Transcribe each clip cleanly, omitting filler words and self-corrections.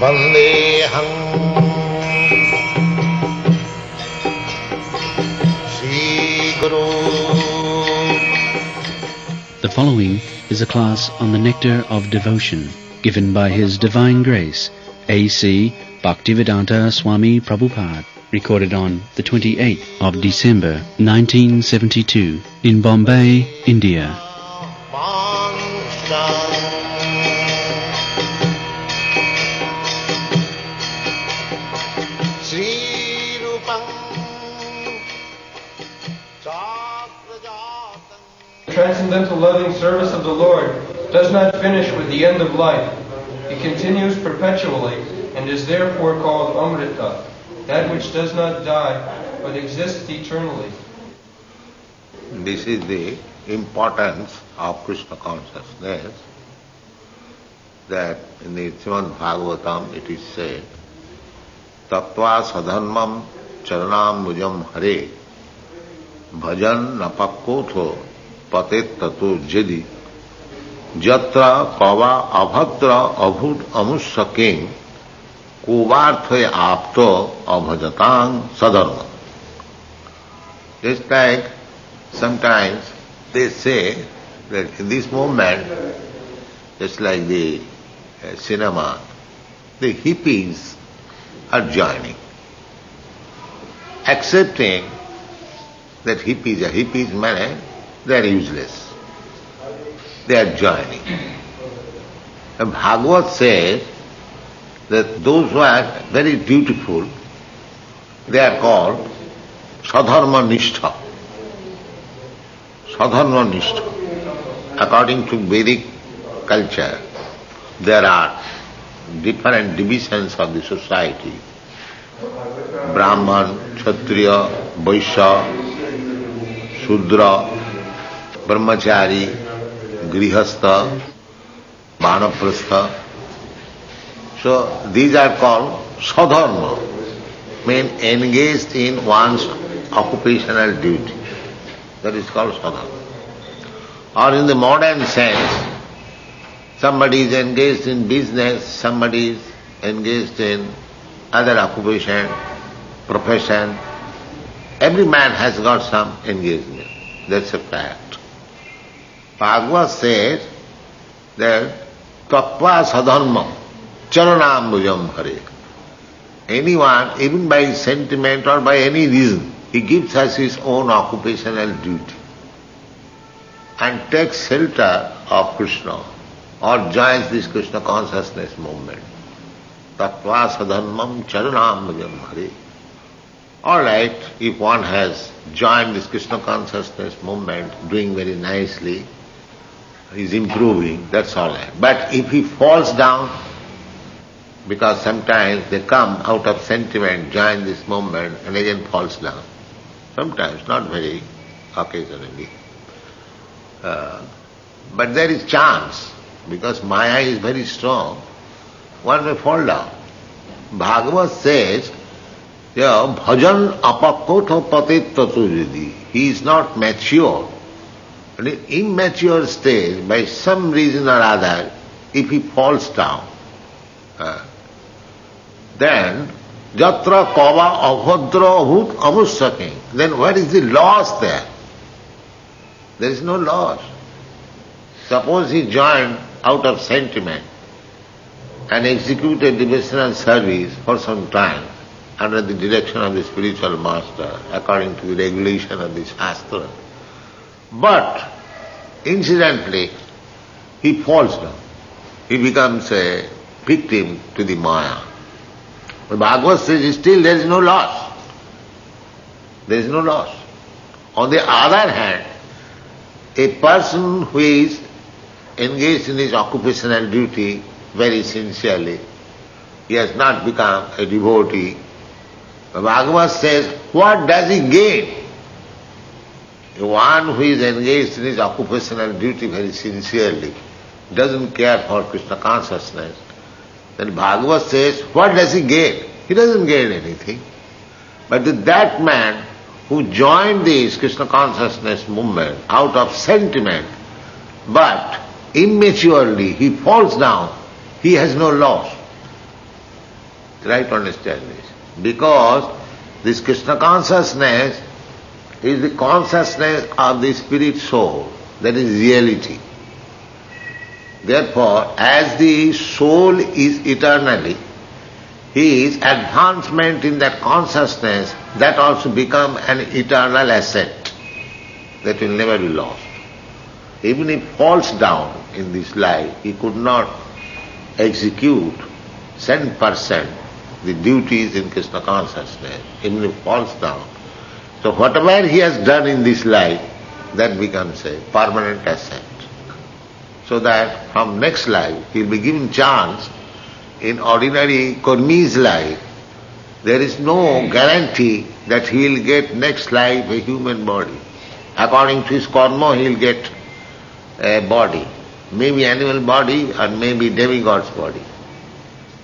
Vandeham Sri Guru. The following is a class on the Nectar of Devotion given by His Divine Grace, A.C. Bhaktivedanta Swami Prabhupada, recorded on the 28th of December 1972 in Bombay, India. The transcendental loving service of the Lord does not finish with the end of life. It continues perpetually and is therefore called Amrita, that which does not die but exists eternally. This is the importance of Krishna consciousness, that in the Srimad Bhagavatam it is said, Tattva sadharmam charanam mujam hare bhajan napakkotho patet tato jedi jatra pava abhadra abhud amussaking kuvarthaya apto abhajatang sadharma. Just like sometimes they say that in this moment, just like the cinema, the hippies are joining, accepting that hippies mean they are useless. They are joining. And Bhagavad says that those who are very beautiful, they are called sadharma nishtha. Sadharma nishtha. According to Vedic culture, there are different divisions of the society. Brahman, Kshatriya, Vaishya, Shudra, Brahmachari, Grihastha, Vanaprastha. So these are called sadharma, mean engaged in one's occupational duty. That is called sadharma. Or in the modern sense, somebody is engaged in business, somebody is engaged in other occupation, profession. Every man has got some engagement. That's a fact. Bhagavad says that tattva sadharmam charanam bhujam hare. Anyone, even by sentiment or by any reason, he gives us his own occupational duty and takes shelter of Krishna or joins this Krishna consciousness movement. Tattva sadharmam charanam bhujam hare. All right, if one has joined this Krishna consciousness movement, doing very nicely, is improving, that's all right. But if he falls down, because sometimes they come out of sentiment, join this movement, and again falls down. Sometimes, not very occasionally. But there is chance, because Maya is very strong, one may fall down. Bhagavad says, bhajan apakotho patet tato jedi. He is not mature. And in immature stage, by some reason or other, if he falls down, then jatra kava avhadra avhut amussaking. Then what is the loss there? There is no loss. Suppose he joined out of sentiment and executed devotional service for some time under the direction of the spiritual master, according to the regulation of the Shastra. But, incidentally, he falls down. He becomes a victim to the Maya. The Bhagavad says still there is no loss. There is no loss. On the other hand, a person who is engaged in his occupational duty very sincerely, he has not become a devotee. The Bhagavad says, what does he gain? One who is engaged in his occupational duty very sincerely, doesn't care for Krishna consciousness, then Bhagavad says, what does he gain? He doesn't gain anything. But that man who joined this Krishna consciousness movement out of sentiment, but immaturely he falls down, he has no loss. Try to understand this. Because this Krishna consciousness is the consciousness of the spirit soul. That is reality. Therefore, as the soul is eternally, his advancement in that consciousness, that also become an eternal asset that will never be lost. Even if falls down in this life, he could not execute 100% the duties in Krishna consciousness, even if falls down. So whatever he has done in this life, that becomes a permanent asset. So that from next life, he will be given chance. In ordinary Kurmi's life, there is no guarantee that he will get next life a human body. According to his karma, he will get a body, maybe animal body or maybe demigod's body.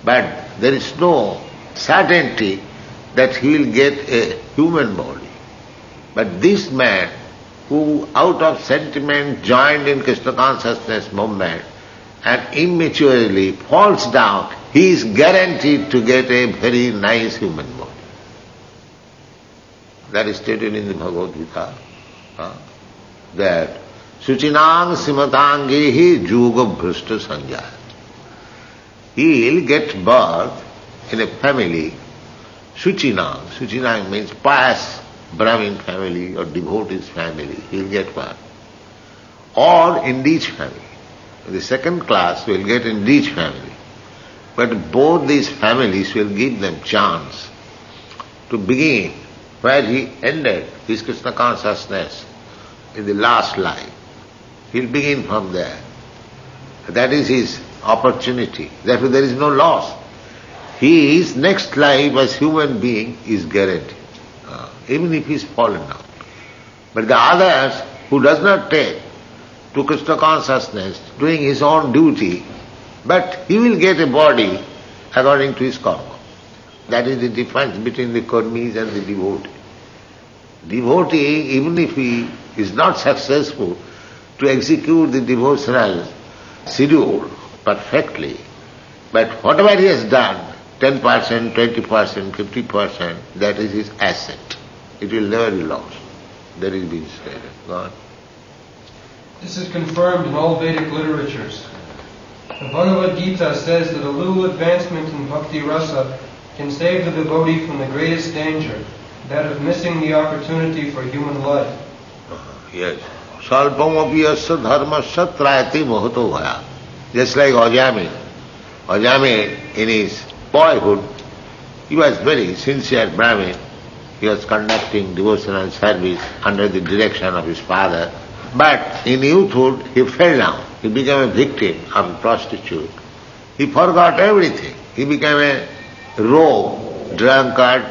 But there is no certainty that he will get a human body. But this man, who out of sentiment joined in Krishna consciousness movement and immaturely falls down, he is guaranteed to get a very nice human body. That is stated in the Bhagavad Gita, that Suchinang Simatangehi Juga Bhrishta Sanjaya. He will get birth in a family, Suchinang. Suchinang means pious Brahmin family or devotee's family. He will get birth. Or in rich family. The second class will get in rich family. But both these families will give them chance to begin where he ended his Krishna consciousness in the last life. He'll begin from there. That is his opportunity. Therefore there is no loss. His next life as human being is guaranteed, even if he is fallen down. But the others who does not take to Krishna consciousness, doing his own duty, but he will get a body according to his karma. That is the difference between the karmis and the devotee. Devotee, even if he is not successful to execute the devotional schedule perfectly, but whatever he has done, 10%, 20%, 50%, that is his asset. It will never be lost. That is being stated. Go on. This is confirmed in all Vedic literatures. The Bhagavad Gita says that a little advancement in bhakti rasa can save the devotee from the greatest danger, that of missing the opportunity for human life. Yes. Salpamapi yasya dharmasya trayati mohato bhaya. Just like Ajami. Ajami, in his boyhood, he was very sincere Brahmin. He was conducting devotional service under the direction of his father. But in youthhood, he fell down. He became a victim of a prostitute. He forgot everything. He became a rogue, drunkard,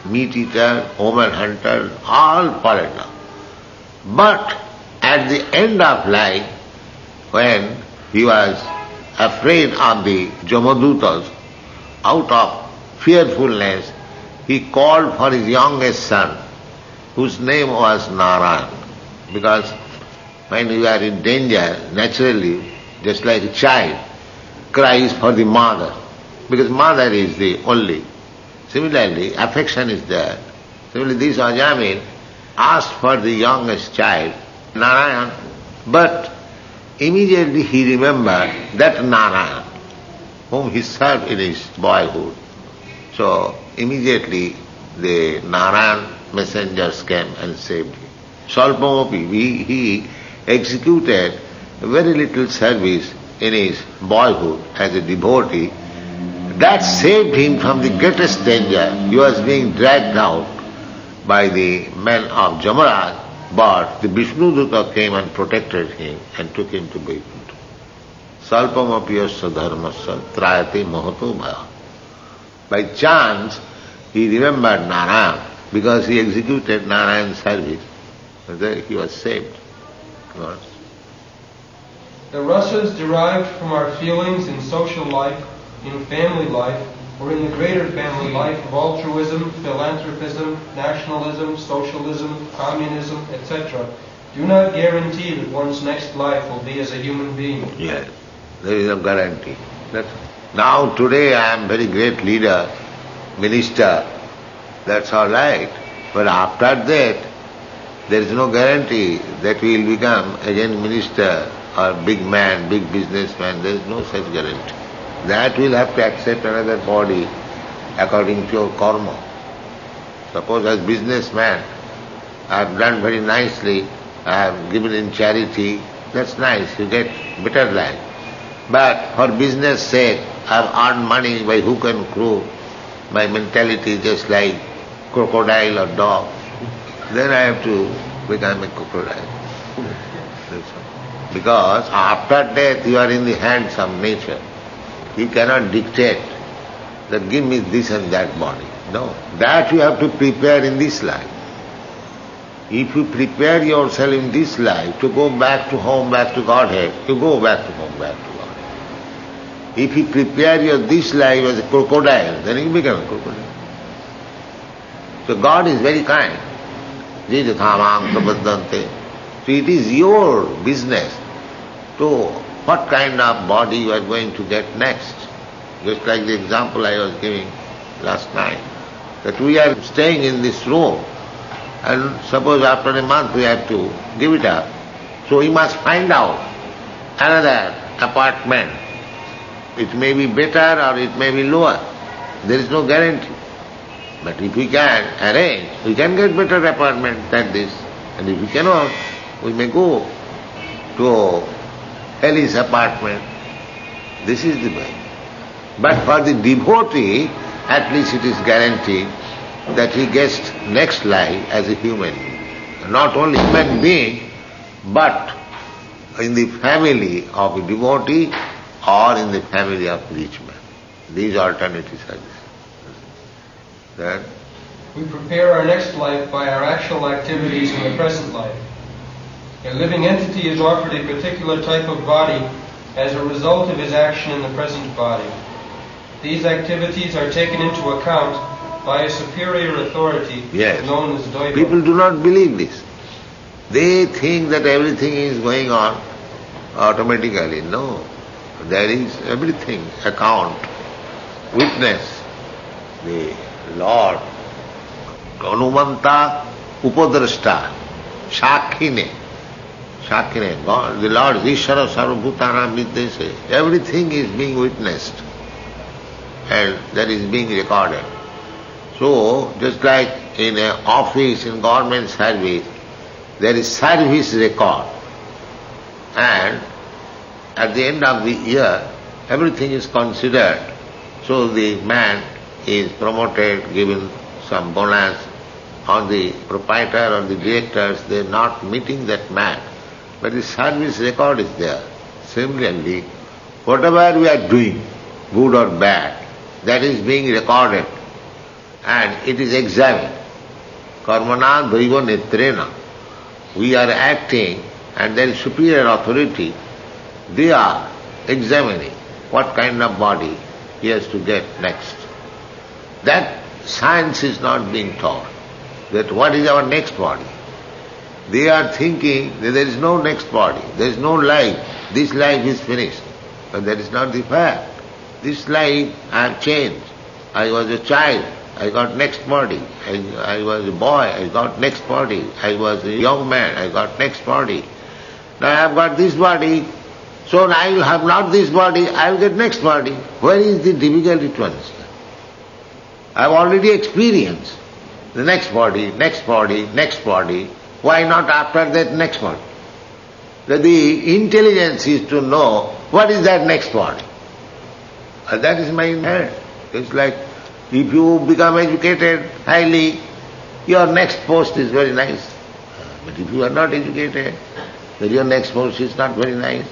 meat-eater, woman hunter, all fallen down. But at the end of life, when he was afraid of the Jamadutas, out of fearfulness, he called for his youngest son, whose name was Narayan. Because when you are in danger, naturally, just like a child cries for the mother, because mother is the only. Similarly, affection is there. Similarly, this Ajamil asked for the youngest child, Narayan, but immediately he remembered that Narayan, whom he served in his boyhood. So immediately the Narayan messengers came and saved him. Salpamapi, he executed very little service in his boyhood as a devotee. That saved him from the greatest danger. He was being dragged out by the men of Jamaraj, but the Vishnuduta came and protected him and took him to Vaikuntha. Salpamapiyasya dharmasya trayate mahato bhaya. By chance, he remembered Narayan, because he executed Narayan's service. And there he was saved. The rasas derived from our feelings in social life, in family life, or in the greater family life of altruism, philanthropism, nationalism, socialism, communism, etc., do not guarantee that one's next life will be as a human being. Yes, there is a guarantee. Now today I am very great leader, minister, that's all right. But after that, there is no guarantee that we will become again minister or big man, big businessman. There is no such guarantee. That will have to accept another body according to your karma. Suppose as businessman, I have done very nicely, I have given in charity, that's nice, you get better life. But for business sake, I have earned money by hook and crook, my mentality is just like crocodile or dog, then I have to become a crocodile. That's all. Because after death you are in the hands of nature. You cannot dictate that give me this and that body. No, that you have to prepare in this life. If you prepare yourself in this life to go back to home, back to Godhead, you go back to home, back to Godhead. If you prepare this life as a crocodile, then you become a crocodile. So God is very kind. So it is your business to what kind of body you are going to get next. Just like the example I was giving last night, that we are staying in this room and suppose after a month we have to give it up. So we must find out another apartment. It may be better or it may be lower. There is no guarantee. But if we can arrange, we can get better apartment than this. And if we cannot, we may go to Ali's apartment. This is the way. But for the devotee, at least it is guaranteed that he gets next life as a human being. Not only human being, but in the family of a devotee or in the family of a rich man. These alternatives are there. Then we prepare our next life by our actual activities in the present life. A living entity is offered a particular type of body as a result of his action in the present body. These activities are taken into account by a superior authority known as Daiva. People do not believe this. They think that everything is going on automatically. No. There is everything, account, witness, the Lord, Anumanta Upadrashta, Shakhine, God, the Lord, Ishvara Sarvabhutana Vidyase, everything is being witnessed and that is being recorded. So, just like in an office, in government service, there is service record, and at the end of the year, everything is considered. So the man is promoted, given some bonus, or the proprietor or the directors, they are not meeting that man. But the service record is there. Similarly, whatever we are doing, good or bad, that is being recorded and it is examined. Karmana daiva netrena. We are acting and there is superior authority. They are examining what kind of body he has to get next. That science is not being taught. That what is our next body? They are thinking that there is no next body, there is no life, this life is finished. But that is not the fact. This life I have changed. I was a child, I got next body. I was a boy, I got next body. I was a young man, I got next body. Now I have got this body, so I will have not this body, I will get next body. Where is the difficulty to understand? I have already experienced the next body, next body, next body. Why not after that next body? The intelligence is to know what is that next body. And that is my hand. It's like if you become educated highly, your next post is very nice. But if you are not educated, then your next post is not very nice.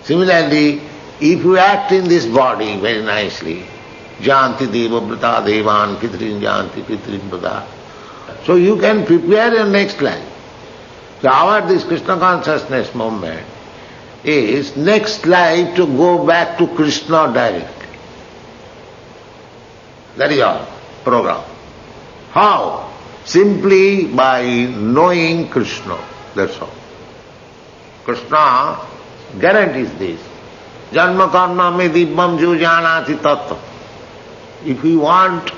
Similarly, if you act in this body very nicely, janti deva brata devan pitrin janti pitrin brata, so you can prepare your next life. So our this Krishna consciousness movement is next life to go back to Krishna directly. That is our program. How? Simply by knowing Krishna. That's all. Krishna guarantees this. Janma karma me dibbam jo janati tattva. If we want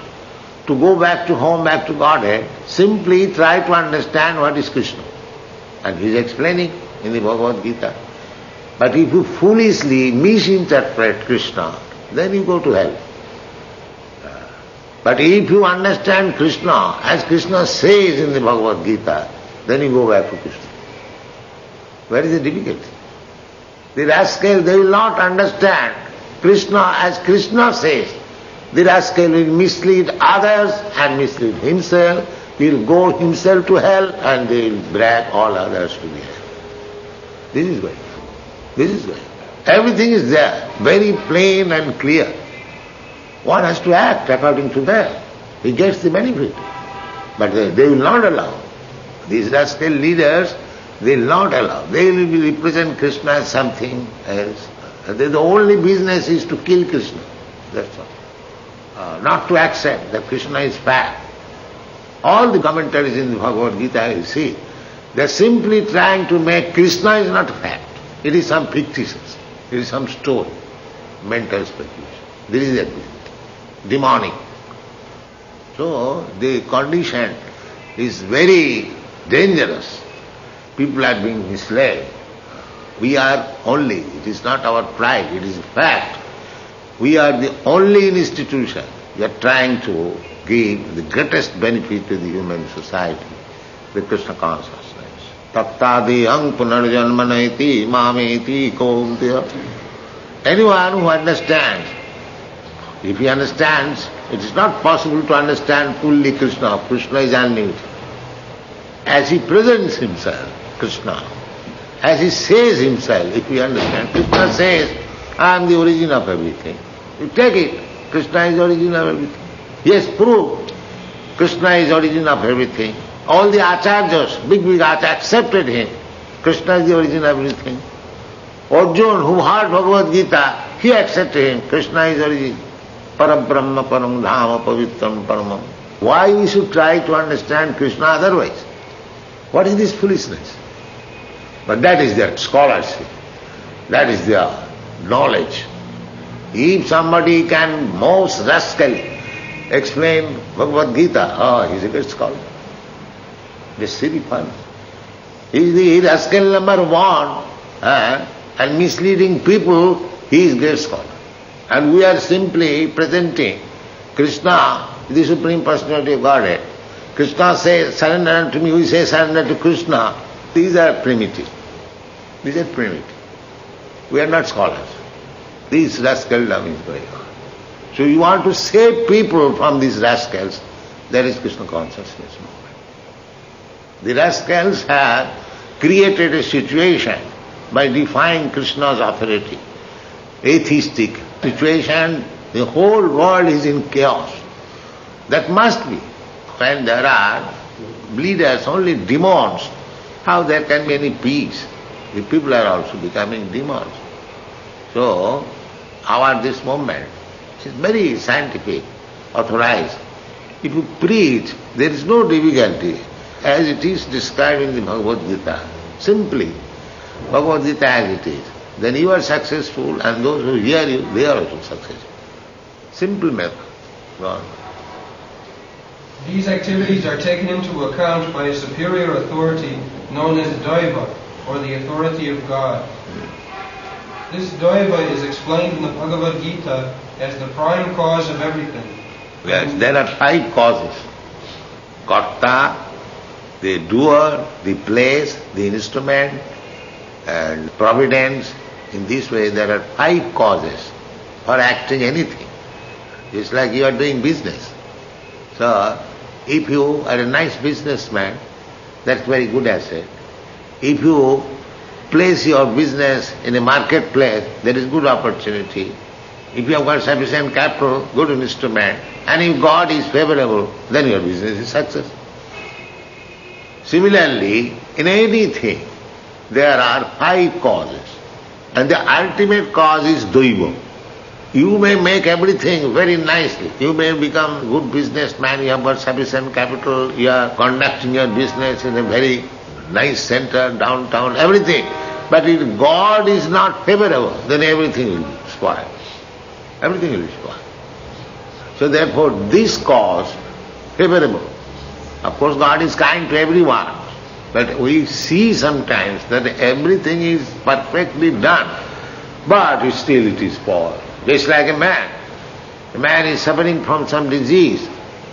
to go back to home, back to Godhead, simply try to understand what is Krishna. And he is explaining in the Bhagavad Gita. But if you foolishly misinterpret Krishna, then you go to hell. But if you understand Krishna, as Krishna says in the Bhagavad Gita, then you go back to Krishna. Where is the difficulty? The rascal, they will not understand Krishna as Krishna says. The rascal will mislead others and mislead himself. He will go himself to hell and they will drag all others to the hell. This is why. This is why. Everything is there, very plain and clear. One has to act according to that. He gets the benefit. But they will not allow. These rascal leaders, they will not allow. They will represent Krishna as something else. The only business is to kill Krishna. That's all. Not to accept that Krishna is fact. All the commentaries in the Bhagavad Gita, you see, they are simply trying to make Krishna is not fact. It is some fictitious. It is some story. Mental speculation. This is it. Demonic. So the condition is very dangerous. People are being misled. We are only, it is not our pride, it is a fact. We are the only institution. We are trying to give the greatest benefit to the human society, the Krishna consciousness. Tattadiyang punarjanmanaiti mameti kauntiya. Anyone who understands, if he understands, it is not possible to understand fully Krishna. Krishna is unlimited. As he presents himself, Krishna, as he says himself, if we understand, Krishna says, I am the origin of everything. You take it, Krishna is the origin of everything. He has proved Krishna is the origin of everything. All the acharyas, big acharyas accepted him. Krishna is the origin of everything. Arjuna, who heard Bhagavad Gita, he accepted him. Krishna is the origin. Param Brahma, Param Dhama, Pavitram, Paramam. Why we should try to understand Krishna otherwise? What is this foolishness? But that is their scholarship. That is their knowledge. If somebody can most rascally explain Bhagavad Gita, he is a great scholar. This silly fun. He is the rascal number one, and misleading people, he is a great scholar. And we are simply presenting Krishna, the Supreme Personality of Godhead. Krishna says, surrender unto me, we say surrender to Krishna. These are primitive. These are primitive. We are not scholars. This rascaldom is going on. So you want to save people from these rascals, there is Krishna consciousness movement. The rascals have created a situation by defying Krishna's authority. Atheistic situation, the whole world is in chaos. That must be. When there are leaders, only demons, how there can be any peace? The people are also becoming demons. So, this movement is very scientific, authorized. If you preach, there is no difficulty, as it is described in the Bhagavad Gita. Simply, Bhagavad Gita as it is. Then you are successful, and those who hear you, they are also successful. Simple method. Go on. These activities are taken into account by a superior authority known as Daiva, or the authority of God. This Daiva is explained in the Bhagavad Gita as the prime cause of everything. Yes, there are 5 causes. Karta, the doer, the place, the instrument, and providence. In this way there are 5 causes for acting anything. It's like you are doing business. So, if you are a nice businessman, that's very good asset. If you place your business in a marketplace, there is good opportunity. If you have got sufficient capital, good instrument, and if God is favorable, then your business is success. Similarly, in anything, there are 5 causes. And the ultimate cause is Daiva. You may make everything very nicely. You may become a good businessman, you have got sufficient capital, you are conducting your business in a very nice center, downtown, everything. But if God is not favorable, then everything will spoil. Everything will be spoiled. So therefore this cause favorable. Of course, God is kind to everyone, but we see sometimes that everything is perfectly done, but still it is spoiled. Just like a man. A man is suffering from some disease,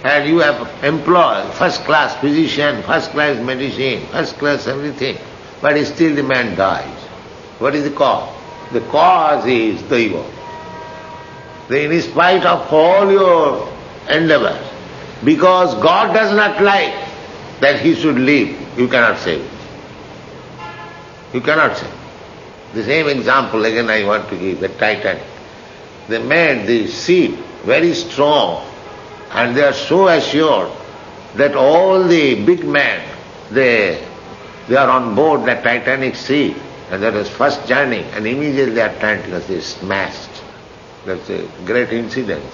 and you have employed first-class physician, first-class medicine, first-class everything, but still the man dies. What is the cause? The cause is the ego. In spite of all your endeavors, because God does not like that he should live, you cannot save him. You cannot save him. The same example again I want to give, the Titanic. They made the ship very strong, and they are so assured that all the big men, they are on board the Titanic ship, and that was first journey, and immediately at Atlantis they smashed. That's a great incident.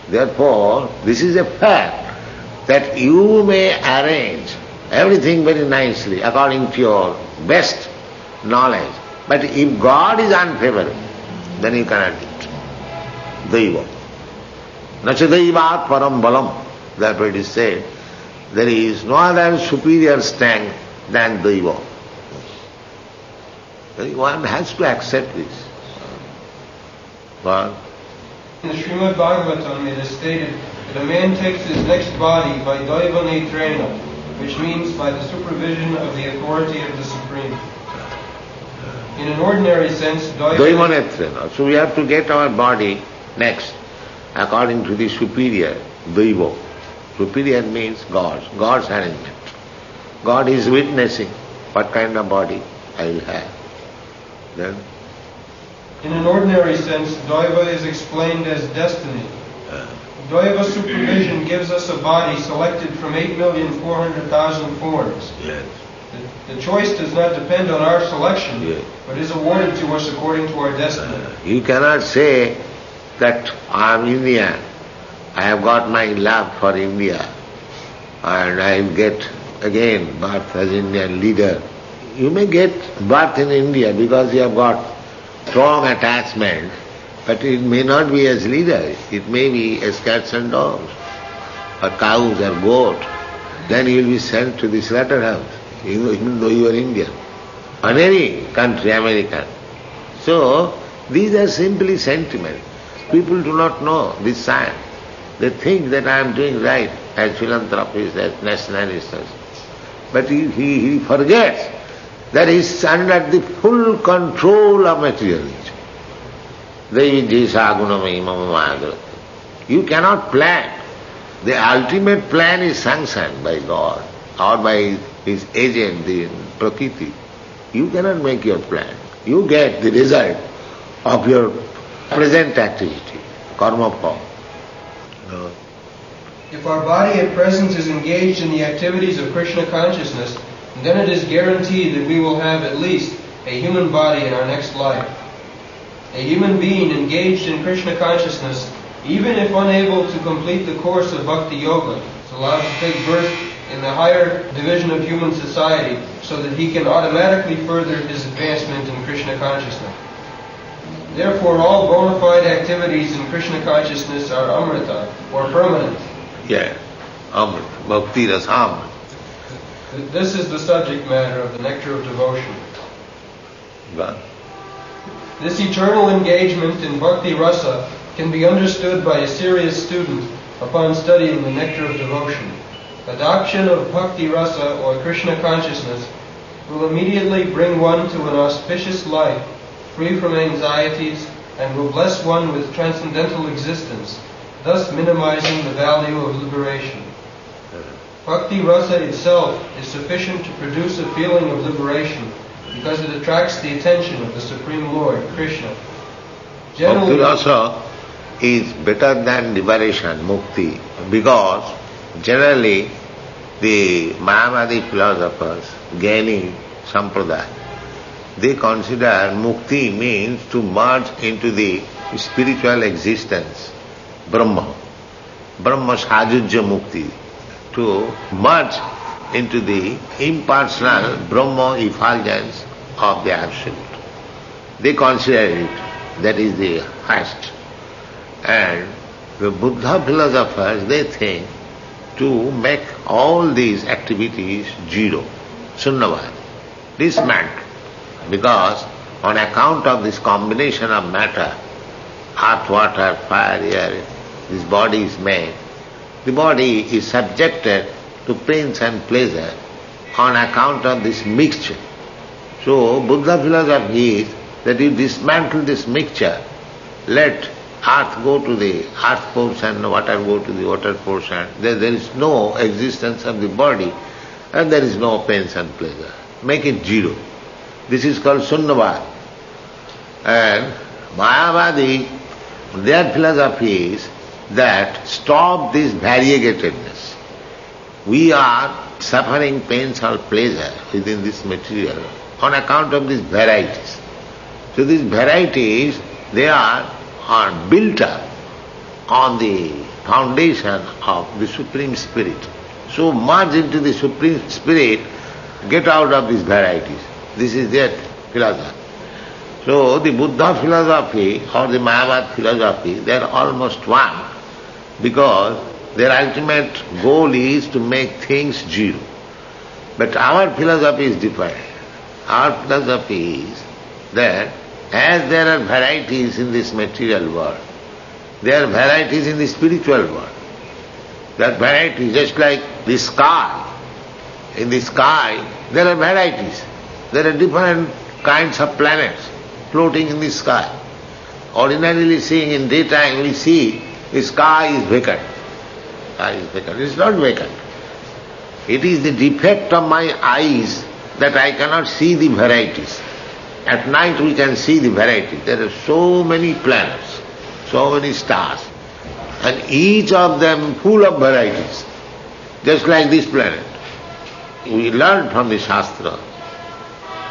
Therefore, this is a fact that you may arrange everything very nicely according to your best knowledge. But if God is unfavorable, then you cannot do it. Daiva. Nacha daivat param balam. That's what it is said. There is no other superior strength than daiva. One has to accept this. But in the Srimad Bhagavatam it is stated that a man takes his next body by daiva netrena, which means by the supervision of the authority of the Supreme. In an ordinary sense, daiva netrena. So we have to get our body next, according to the superior, daiva. Superior means God's arrangement. God is witnessing what kind of body I will have. Then in an ordinary sense, Daiva is explained as destiny. Daiva supervision gives us a body selected from 8,400,000 forms. Yes. The choice does not depend on our selection, yes, but is awarded to us according to our destiny. You cannot say that I am Indian, I have got my love for India, and I will get again birth as Indian leader. You may get birth in India because you have got strong attachment, but it may not be as leader. It may be as cats and dogs, or cows or goat. Then you will be sent to the slaughterhouse, even though you are Indian, or any country, American. So, these are simply sentiments. People do not know this science. They think that I am doing right as philanthropists, as nationalists. But he forgets that he is under the full control of materialism. You cannot plan. The ultimate plan is sanctioned by God or by his agent, the Prakriti. You cannot make your plan. You get the result of your present activity, karma form. No. If our body at present is engaged in the activities of Krishna consciousness, then it is guaranteed that we will have at least a human body in our next life. A human being engaged in Krishna consciousness, even if unable to complete the course of Bhakti Yoga, is allowed to take birth in the higher division of human society so that he can automatically further his advancement in Krishna consciousness. Therefore, all bona fide activities in Krishna consciousness are amrita, or permanent. Yeah, amrita, bhakti rasa. This is the subject matter of the nectar of devotion. But this eternal engagement in bhakti rasa can be understood by a serious student upon studying the nectar of devotion. Adoption of bhakti rasa or Krishna consciousness will immediately bring one to an auspicious life, free from anxieties, and will bless one with transcendental existence, thus minimizing the value of liberation. Bhakti rasa itself is sufficient to produce a feeling of liberation because it attracts the attention of the Supreme Lord, Krishna. Bhakti rasa is better than liberation, mukti, because generally the Mayavadi philosophers, Gyani Sampradaya, they consider mukti means to merge into the spiritual existence, Brahma. Brahma sajujya mukti, to merge into the impersonal Brahma effulgence of the Absolute. They consider it, that is the highest. And the Buddha philosophers, they think to make all these activities zero, sunnavad, dismantle. Because on account of this combination of matter, earth, water, fire, air, this body is made. The body is subjected to pains and pleasure on account of this mixture. So Buddha philosophy is that you dismantle this mixture, let earth go to the earth portion, water go to the water portion. There is no existence of the body and there is no pains and pleasure. Make it zero. This is called Sunnavad. And Mayavadi, their philosophy is that stop this variegatedness. We are suffering pains or pleasure within this material on account of these varieties. So these varieties, they are built up on the foundation of the Supreme Spirit. So merge into the Supreme Spirit, get out of these varieties. This is their philosophy. So the Buddha philosophy or the Mayavad philosophy, they are almost one, because their ultimate goal is to make things zero. But our philosophy is different. Our philosophy is that as there are varieties in this material world, there are varieties in the spiritual world. There are varieties just like the sky. In the sky, there are varieties. There are different kinds of planets floating in the sky. Ordinarily seeing in daytime, we see the sky is vacant. Sky is vacant. It is not vacant. It is the defect of my eyes that I cannot see the varieties. At night we can see the varieties. There are so many planets, so many stars, and each of them full of varieties, just like this planet. We learned from the Shastra,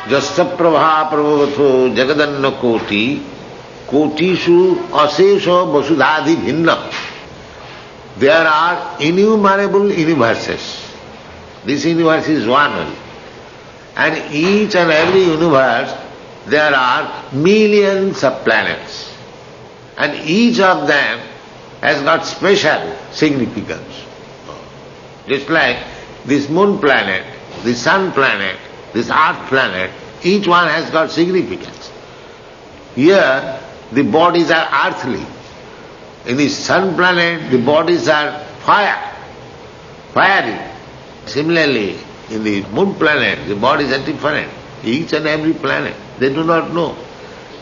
Jasya prabha prabhavatho jagadanna koti, kotishu asesha vasudhadhi bhinna. There are innumerable universes. This universe is one only. And each and every universe, there are millions of planets. And each of them has got special significance. Just like this moon planet, the sun planet, this earth planet, each one has got significance. Here, the bodies are earthly. In the sun planet, the bodies are fiery. Similarly, in the moon planet, the bodies are different. Each and every planet, they do not know.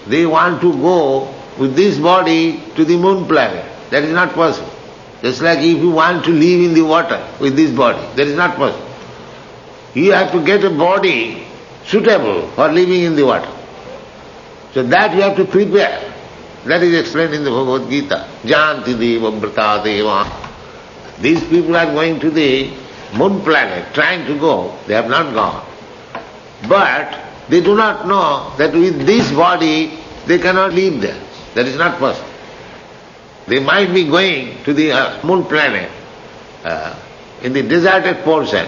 They want to go with this body to the moon planet. That is not possible. Just like if you want to live in the water with this body, that is not possible. You have to get a body suitable for living in the water. So that you have to prepare. That is explained in the Bhagavad Gita. Janti deva brata deva. These people are going to the moon planet, trying to go. They have not gone. But they do not know that with this body they cannot live there. That is not possible. They might be going to the moon planet in the deserted portion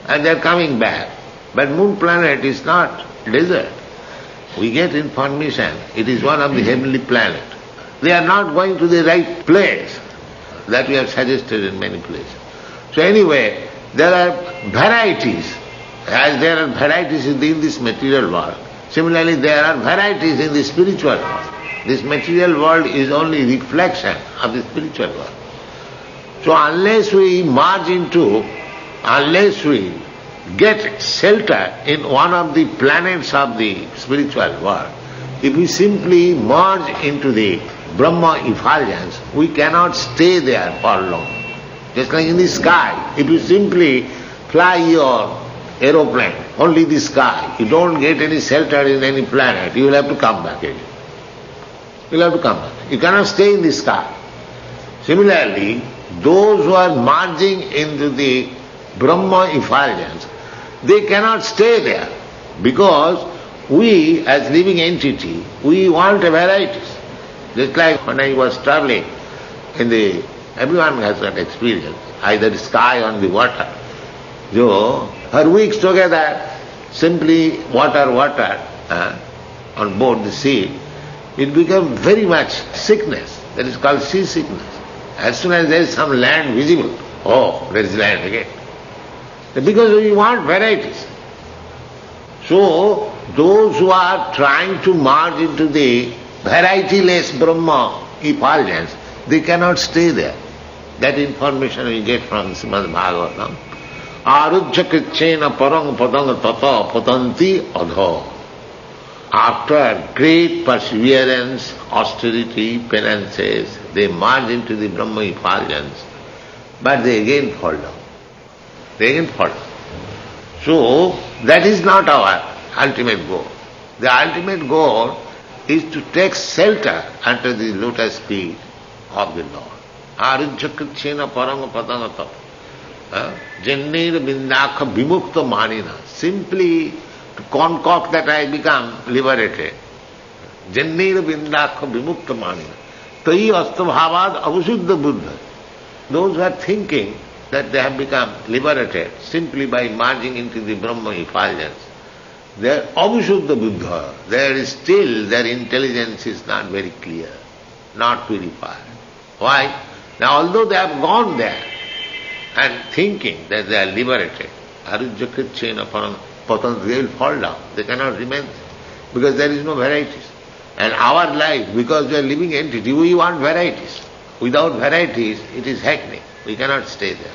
and they are coming back. But moon planet is not desert. We get information, it is one of the heavenly planets. They are not going to the right place. That we have suggested in many places. So anyway, there are varieties. As there are varieties in this material world, similarly there are varieties in the spiritual world. This material world is only reflection of the spiritual world. So unless we get shelter in one of the planets of the spiritual world, if we simply merge into the Brahma effulgence, we cannot stay there for long. Just like in the sky, if you simply fly your aeroplane, only the sky, you don't get any shelter in any planet, you will have to come back again. You will have to come back. You cannot stay in the sky. Similarly, those who are merging into the Brahma effulgence, they cannot stay there because we as living entity, we want a varieties. Just like when I was traveling everyone has that experience, either the sky or the water. So, for weeks together, simply water on board the sea, it becomes very much sickness. That is called sea sickness. As soon as there is some land visible, Oh, there is land again. Because we want varieties. So, those who are trying to merge into the varietyless Brahma effulgence, they cannot stay there. That information we get from Srimad Bhagavatam. Arujya krichena parang padang tata patanti adha. After great perseverance, austerity, penances, they merge into the Brahma effulgence, but they again fall down. They again fall down. So, that is not our ultimate goal. The ultimate goal is to take shelter under the lotus feet of the Lord. Arujya krichena parang padang tata. Janneer bindakha vimukta manina. Simply to concoct that I become liberated. Janneer bindakha vimukta manina. Tai astabhavad avasuddha buddha. Those who are thinking that they have become liberated simply by merging into the Brahma effulgence, they are avasuddha buddha. There is still, their intelligence is not very clear, not purified. Why? Now although they have gone there and thinking that they are liberated, arujya krichena patanti, they will fall down. They cannot remain because there is no varieties. And our life, because we are living entity, we want varieties. Without varieties, it is hackney. We cannot stay there.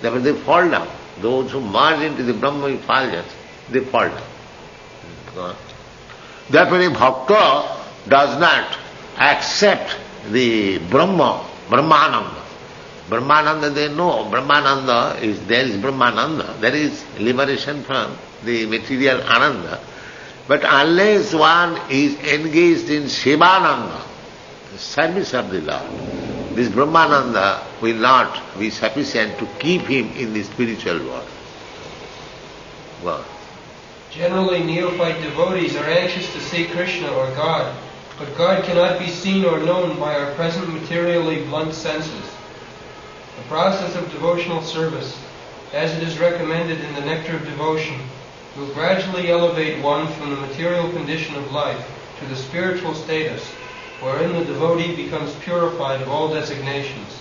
Therefore they fall down. Those who merge into the Brahma effulgence, they fall down. Therefore a bhakta does not accept the Brahmananda. Brahmananda, they know Brahmananda is, there is Brahmananda, there is liberation from the material Ananda. But unless one is engaged in Shivananda, the service of the Lord, this Brahmananda will not be sufficient to keep him in the spiritual world. Wow. Generally, neophyte devotees are anxious to see Krishna or God, but God cannot be seen or known by our present materially blunt senses. The process of devotional service, as it is recommended in the Nectar of Devotion, will gradually elevate one from the material condition of life to the spiritual status, wherein the devotee becomes purified of all designations.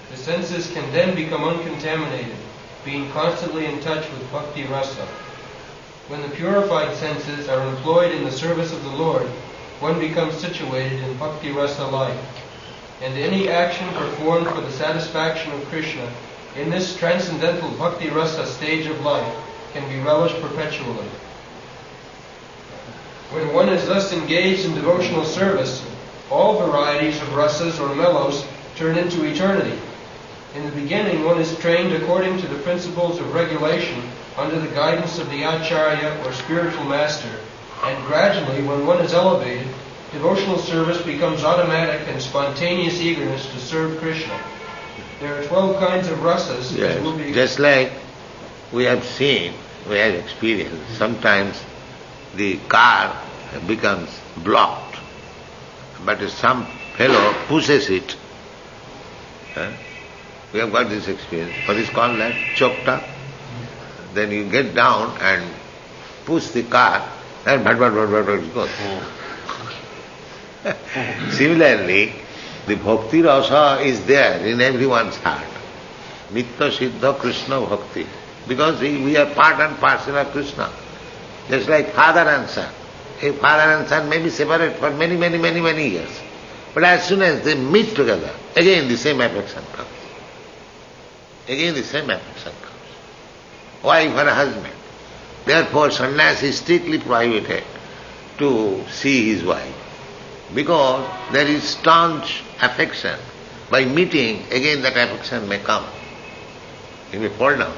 The senses can then become uncontaminated, being constantly in touch with bhakti rasa. When the purified senses are employed in the service of the Lord, one becomes situated in bhakti rasa life, and any action performed for the satisfaction of Krishna in this transcendental bhakti rasa stage of life can be relished perpetually. When one is thus engaged in devotional service, all varieties of rasas or mellows turn into eternity. In the beginning, one is trained according to the principles of regulation under the guidance of the acharya or spiritual master, and gradually, when one is elevated, devotional service becomes automatic and spontaneous eagerness to serve Krishna. There are 12 kinds of rasas. Yes. Just like we have seen, we have experienced, sometimes the car becomes blocked, but some fellow pushes it. We have got this experience. What is called that? Chokta. Then you get down and push the car, and it goes. Similarly, the bhakti rasa is there in everyone's heart. Nitya Siddha Krishna Bhakti. Because we are part and parcel of Krishna. Just like father and son. A father and son may be separate for many years. But as soon as they meet together, again the same affection comes. Again the same affection comes. Wife and husband. Therefore sannyasi is strictly prohibited to see his wife. Because there is staunch affection. By meeting, again that affection may come. He may fall down.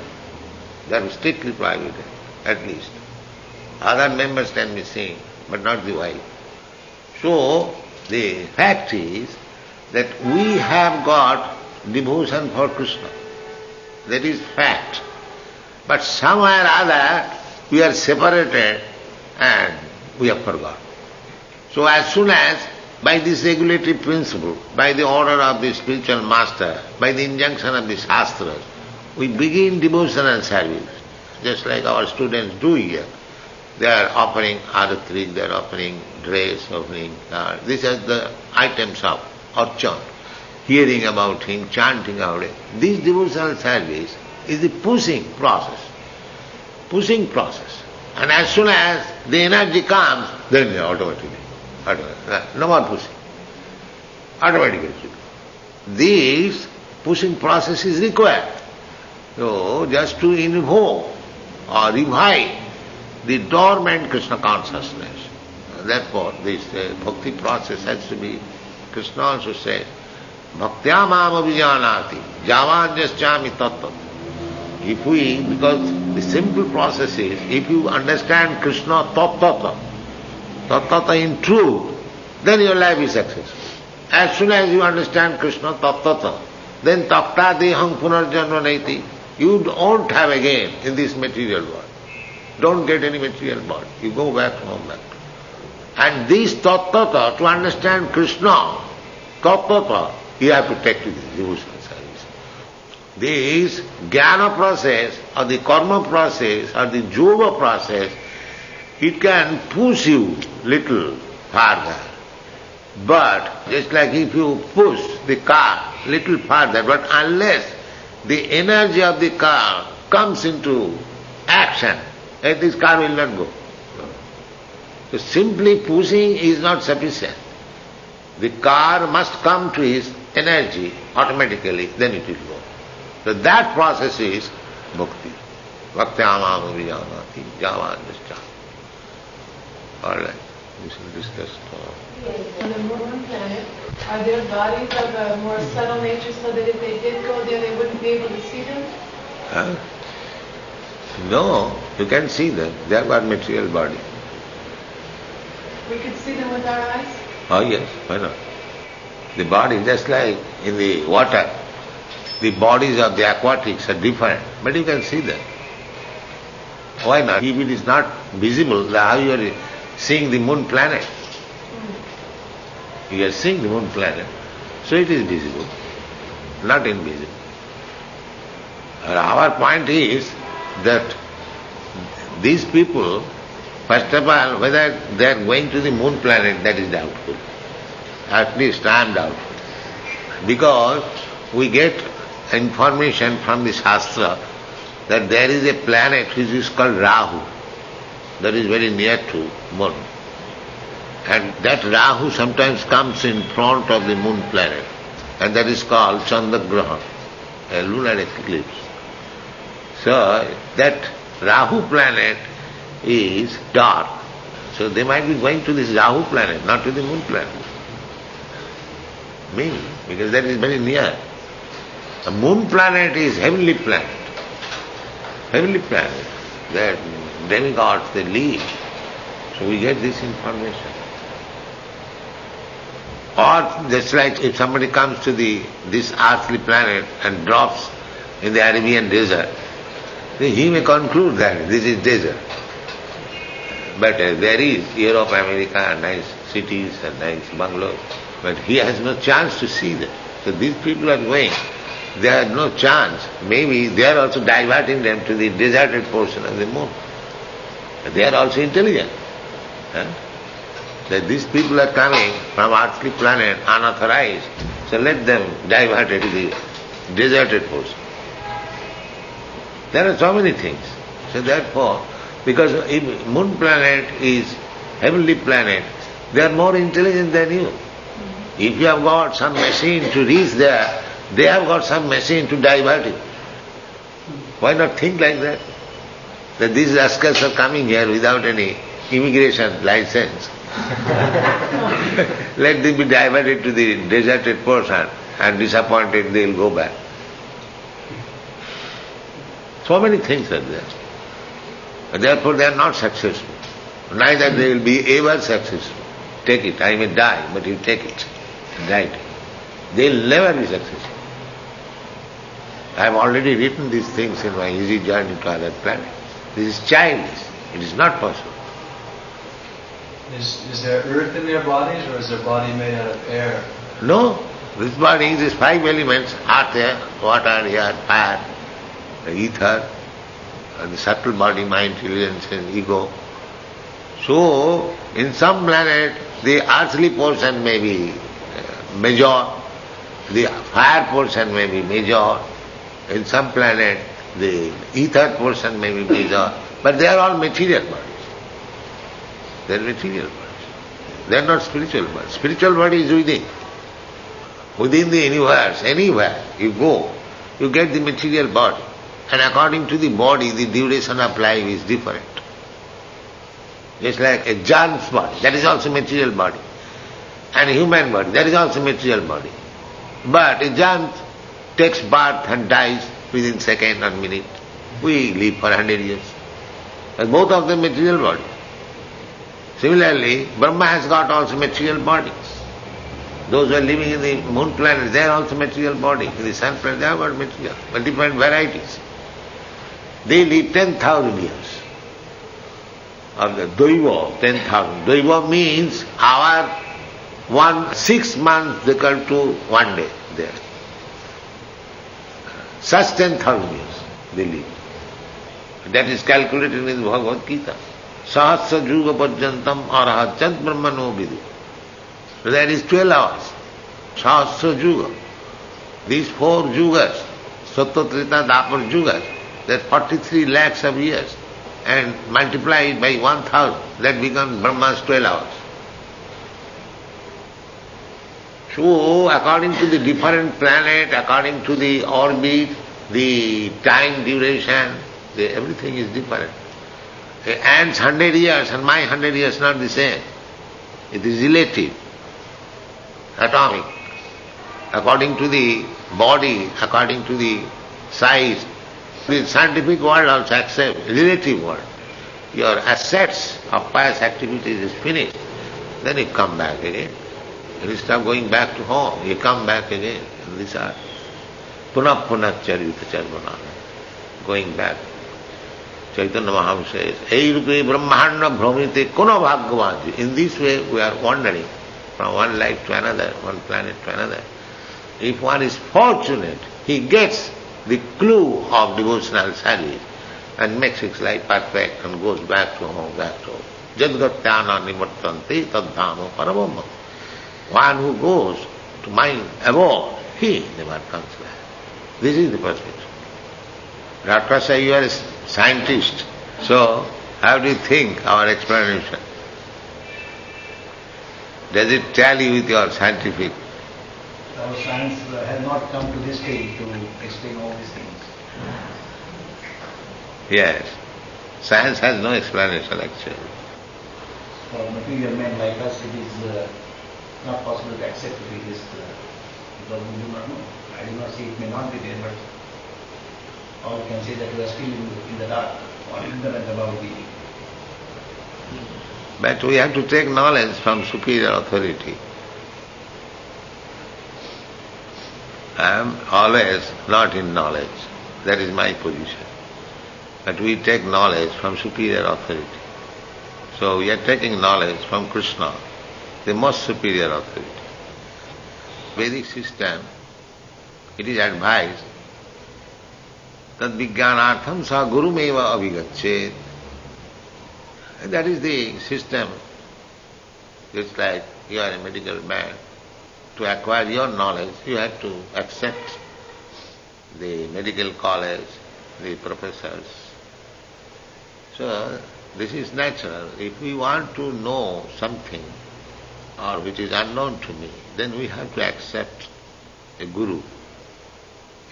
That is strictly prohibited, at least. Other members can be seen, but not the wife. So, the fact is that we have got devotion for Krishna. That is fact. But somewhere or other, we are separated and we have forgotten. So as soon as, by this regulatory principle, by the order of the spiritual master, by the injunction of the Shastras, we begin devotion and service, just like our students do here. They are offering aratri, they are offering dress, offering these are the items of archan. hearing about him, chanting about it. This devotional service is the pushing process. Pushing process. And as soon as the energy comes, then automatically. No more pushing. Automatically. This pushing process is required. So, just to invoke or revive the dormant Krishna consciousness. Therefore, this bhakti process has to be, Krishna also says, Bhaktya mam abhijanati, javanjaschami tattva. If we, because the simple process is, if you understand Krishna tattva in truth, then your life is successful. As soon as you understand Krishna tattva, then tapta deham punarjanma naiti. You don't have again in this material world. Don't get any material body. You go back home back. And this tattva, to understand Krishna, tattva, you have to take to this devotional service. This jnana process, or the karma process, or the yoga process, it can push you little farther. But just like if you push the car little farther, but unless the energy of the car comes into action, this car will not go. So simply pushing is not sufficient. The car must come to its energy automatically, then it will go. So that process is bhakti. Bhaktyamam vijanati, javanjascha. All right, we shall discuss tomorrow. On the moon planet, are there bodies of a more subtle nature so that if they did go there, they wouldn't be able to see them? Huh? No, you can see them. They have got material body. We could see them with our eyes? Oh yes, why not? The body, just like in the water, the bodies of the aquatics are different, but you can see them. Why not? If it is not visible, how you are seeing the moon planet? You are seeing the moon planet, so it is visible, not invisible. Our point is that these people, first of all, whether they are going to the moon planet, that is doubtful. At least I am doubtful. Because we get information from the Shastra that there is a planet which is called Rahu, that is very near to moon. And that Rahu sometimes comes in front of the moon planet, and that is called Chandragrahan, a lunar eclipse. So that Rahu planet is dark. So they might be going to this Rahu planet, not to the moon planet. Maybe, because that is very near. The moon planet is heavenly planet. Heavenly planet. That demigods, they live. So we get this information. Or just like if somebody comes to this earthly planet and drops in the Arabian desert, then he may conclude that this is desert. But there is Europe, America, nice cities and nice bungalows. But he has no chance to see them. So these people are going. They have no chance. Maybe they are also diverting them to the deserted portion of the moon. They are also intelligent. That these people are coming from earthly planet unauthorized. So let them divert it to the deserted portion. There are so many things. So therefore, because if moon planet is heavenly planet, they are more intelligent than you. If you have got some machine to reach there, they have got some machine to divert it. Why not think like that? That these rascals are coming here without any immigration license. Let them be diverted to the deserted portion, and disappointed they will go back. So many things are there. And therefore they are not successful. Neither they will be ever successful. Take it, I may die, but you take it. Right. They will never be successful. I have already written these things in my Easy Journey to Other Planets. This is childish. It is not possible. Is there earth in their bodies, or is their body made out of air? No. This body, these five elements, earth, air, water, air, fire, the ether, and the subtle body, mind, intelligence and ego. So, in some planet, the earthly portion may be major, the fire portion may be major, in some planet the ether portion may be major, but they are all material bodies. They are material bodies. They are not spiritual bodies. Spiritual body is within. Within the universe, anywhere you go, you get the material body. And according to the body, the duration of life is different. Just like a germ's body, that is also material body. And a human body, that is also material body. But a germ takes birth and dies within second or minute. We live for 100 years. But both of them material body. Similarly, Brahma has got also material bodies. Those who are living in the moon planet, they are also material body. In the sun planet, they have got material, but different varieties. They live 10,000 years. Of the Daiva, 10,000. Daiva means our 6 months equal to 1 day there. Such 10,000 years they live. That is calculated in the Bhagavad Gita. Sahasra Juga Pajyantam Arahachat Brahmano Vidu. So that is 12 hours. Sahasra Juga. These 4 Jugas, Sattva-trita, Dapar Jugas, that's 43 lakhs of years. And multiply it by 1,000, that becomes Brahma's 12 hours. So, according to the different planet, according to the orbit, the time duration, everything is different. An ant's 100 years and my 100 years not the same. It is relative, atomic. According to the body, according to the size, the scientific world also accepts relative world. Your assets of pious activities is finished. Then you come back again. Instead of going back to home, you come back again. And these are punah charyuta charvana. Going back. Chaitanya Mahaprabhu says, Ei rupe brahmanda bhramite kono bhagavaji. In this way we are wandering from one life to another, one planet to another. If one is fortunate, he gets the clue of devotional service and makes his life perfect and goes back to home, Jadgatyana nivartanti tadhamo paramam. One who goes to mind above, he never comes back. This is the perspective. Doctor says you are a scientist, so how do you think our explanation? Does it tally with your scientific? Our science has not come to this stage to explain all these things. Yes. Science has no explanation actually. For material men like us, it is not possible to accept it is because we do not know. I do not say it may not be there, but all we can say that we are still in the dark or ignorant about the. But we have to take knowledge from superior authority. I am always not in knowledge. That is my position. But we take knowledge from superior authority. So we are taking knowledge from Krishna, the most superior authority. Vedic system, it is advised that vijnanartham sa gurumeva avigachet. That is the system. It's like you are a medical man. To acquire your knowledge, you have to accept the medical college, the professors. So, this is natural. If we want to know something, or which is unknown to me, then we have to accept a guru,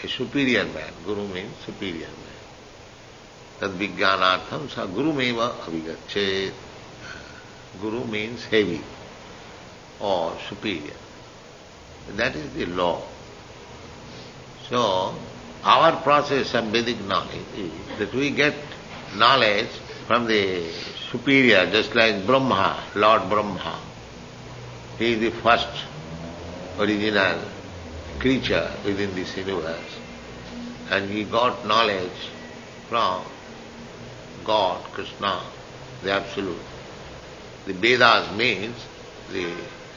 a superior man. Guru means superior man. Tad vijnanartham sa gurumeva avigachet. Guru means heavy or superior. That is the law. So, our process of Vedic knowledge is that we get knowledge from the superior, just like Brahma, Lord Brahma. He is the first original creature within this universe. And he got knowledge from God, Krishna, the Absolute. The Vedas means the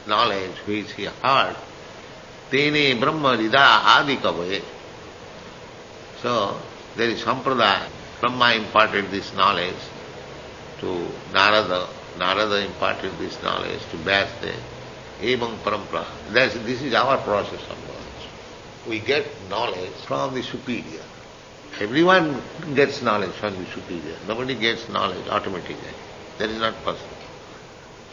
knowledge which he heard. Tene Brahma Rida Adi Kavaye. So there is Sampradaya. Brahma imparted this knowledge to Narada. Narada imparted this knowledge to Vyasdev. Evam Parampara. This is our process of knowledge. we get knowledge from the superior. Everyone gets knowledge from the superior. Nobody gets knowledge automatically. That is not possible.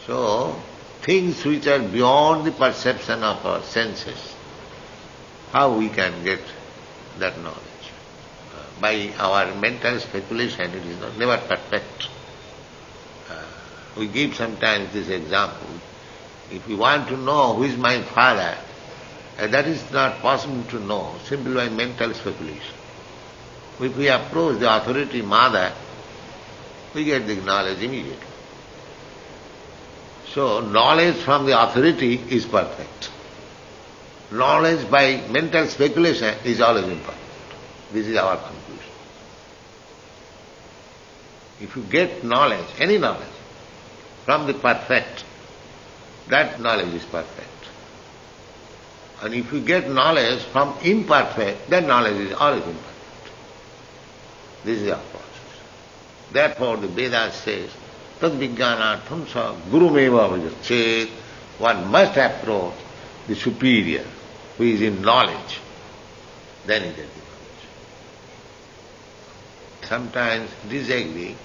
So, things which are beyond the perception of our senses, how we can get that knowledge? By our mental speculation, it is never perfect. We give sometimes this example. If we want to know who is my father, that is not possible to know simply by mental speculation. If we approach the authority mother, we get the knowledge immediately. So, knowledge from the authority is perfect. Knowledge by mental speculation is always imperfect. This is our conclusion. If you get knowledge, any knowledge, from the perfect, that knowledge is perfect. And if you get knowledge from imperfect, that knowledge is always imperfect. This is our process. Therefore the Vedas says, tad vijnanatham sa gurumeva vajachet. One must approach the superior who is in knowledge. Then he gets the knowledge. Sometimes disagree,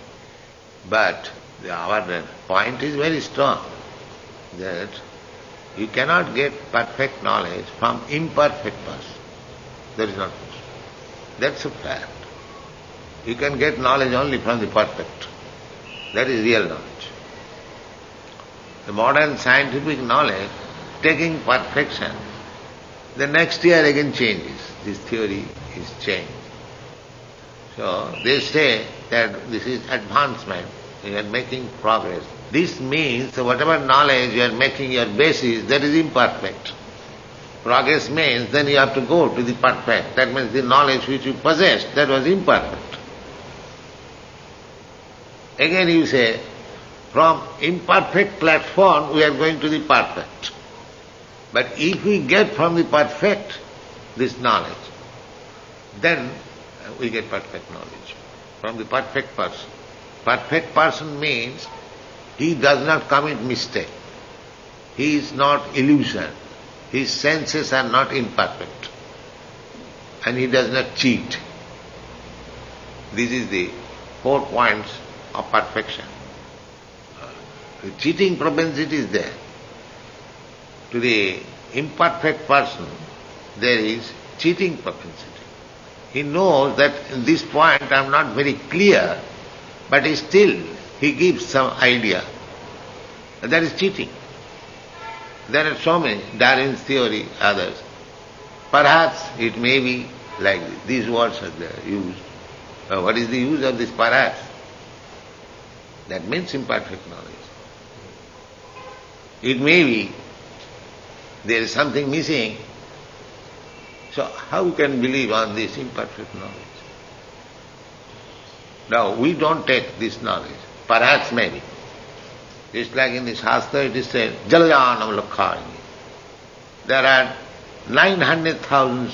but our point is very strong, that you cannot get perfect knowledge from imperfect person. That is not possible. That's a fact. You can get knowledge only from the perfect. That is real knowledge. The modern scientific knowledge, taking perfection, the next year again changes. This theory is changed. So they say that this is advancement, you are making progress. This means that whatever knowledge you are making your basis, that is imperfect. Progress means then you have to go to the perfect. That means the knowledge which you possessed, that was imperfect. Again you say, from imperfect platform we are going to the perfect. But if we get from the perfect this knowledge, then we get perfect knowledge from the perfect person. Perfect person means he does not commit mistake. He is not illusion. His senses are not imperfect. And he does not cheat. This is the 4 points of perfection. The cheating propensity is there. To the imperfect person, there is cheating propensity. He knows that in this point I am not very clear, but still he gives some idea. That is cheating. There are so many, Darwin's theory, others. Perhaps it may be like this. These words are there used. What is the use of this perhaps? That means imperfect knowledge. It may be there is something missing. So how can believe on this imperfect knowledge? Now we don't take this knowledge. Perhaps maybe. Just like in the Shastra it is said, Jalayanam Lakhani. There are 900,000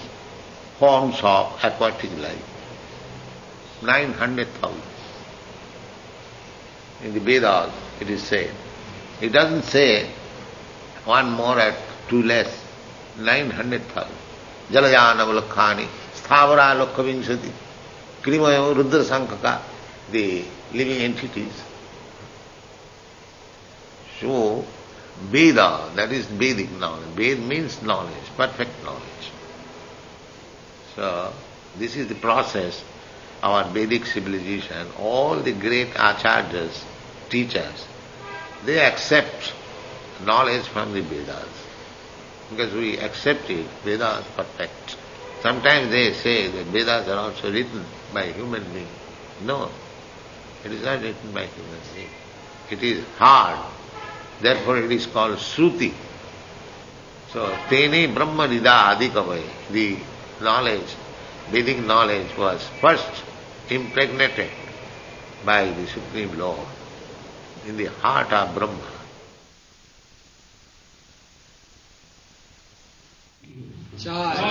forms of aquatic life. 900,000. In the Vedas it is said. It doesn't say one more or two less. 900,000. Jalayanam Lakhani, Sthavara Lokhavinshati, Krimayo Rudra Sankaka, the living entities. So, Veda, that is Vedic knowledge. Veda means knowledge, perfect knowledge. So, this is the process of our Vedic civilization. All the great acharyas, teachers, they accept knowledge from the Vedas. Because we accept it, Vedas perfect. Sometimes they say that Vedas are also written by human beings. No, it is not written by human beings. It is hard. Therefore it is called Shruti. So, Tene Brahma Nida Adikavai, the knowledge, Vedic knowledge was first impregnated by the Supreme Lord in the heart of Brahma. Jai.